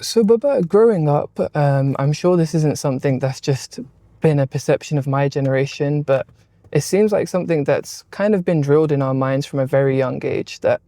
So, Baba, growing up, I'm sure this isn't something that's just been a perception of my generation, but it seems like something that's kind of been drilled in our minds from a very young age that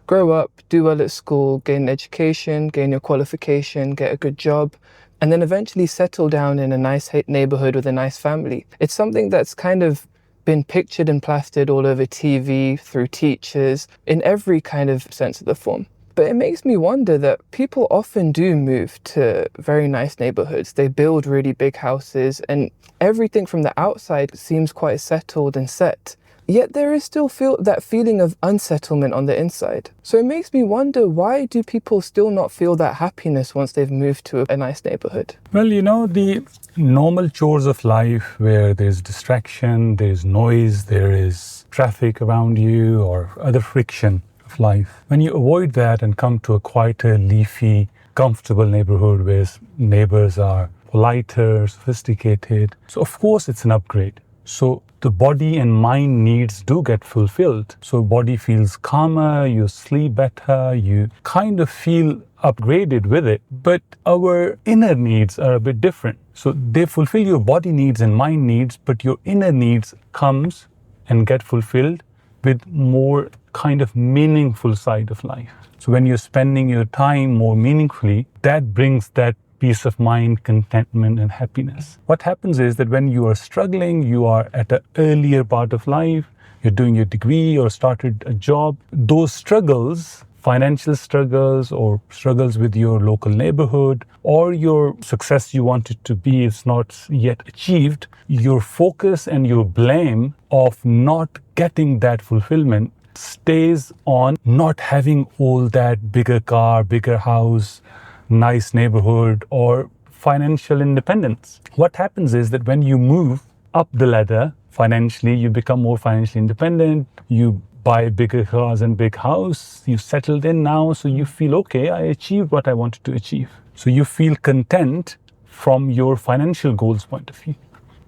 grow up, do well at school, gain an education, gain your qualification, get a good job, and then eventually settle down in a nice neighborhood with a nice family. It's something that's kind of been pictured and plastered all over TV, through teachers, in every kind of sense of the form. But it makes me wonder that people often do move to very nice neighborhoods. They build really big houses and everything from the outside seems quite settled and set. Yet there is still that feeling of unsettlement on the inside. So it makes me wonder, why do people still not feel that happiness once they've moved to a nice neighborhood? Well, the normal chores of life where there's distraction, there's noise, there is traffic around you or other friction of life. When you avoid that and come to a quieter, leafy, comfortable neighborhood where neighbors are politer, sophisticated, so of course it's an upgrade. So the body and mind needs do get fulfilled. So body feels calmer, you sleep better, you kind of feel upgraded with it. But our inner needs are a bit different. So they fulfill your body needs and mind needs, but your inner needs comes and get fulfilled with more kind of meaningful side of life. So when you're spending your time more meaningfully, that brings that peace of mind, contentment, and happiness. What happens is that when you are struggling, you are at an earlier part of life, you're doing your degree or started a job, those struggles, financial struggles or struggles with your local neighborhood or your success you want it to be is not yet achieved, your focus and your blame of not getting that fulfillment stays on not having all that bigger car, bigger house, nice neighborhood or financial independence. What happens is that when you move up the ladder financially, you become more financially independent, you buy bigger cars and big house, you settled in now, so you feel, okay, I achieved what I wanted to achieve. So you feel content from your financial goals point of view.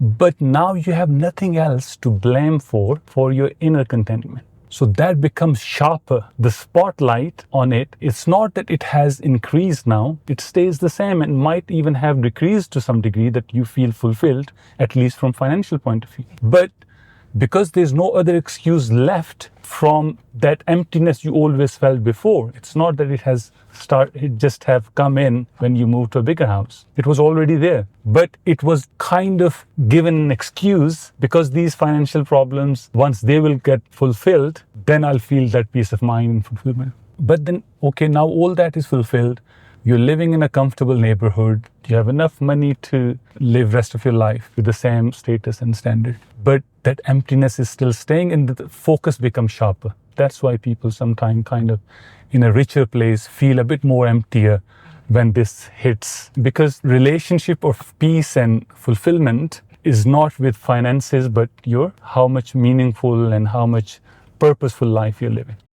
But now you have nothing else to blame for your inner contentment. So that becomes sharper. The spotlight on it, it's not that it has increased now, it stays the same and might even have decreased to some degree that you feel fulfilled, at least from financial point of view. But because there's no other excuse left from that emptiness you always felt before, it's not that it just have come in when you moved to a bigger house. It was already there, but it was kind of given an excuse because these financial problems, once they will get fulfilled, then I'll feel that peace of mind and fulfillment. But then, okay, now all that is fulfilled. You're living in a comfortable neighborhood. You have enough money to live rest of your life with the same status and standard. But that emptiness is still staying and the focus becomes sharper. That's why people sometimes kind of in a richer place feel a bit more emptier when this hits. Because relationship of peace and fulfillment is not with finances, but how much meaningful and how much purposeful life you're living.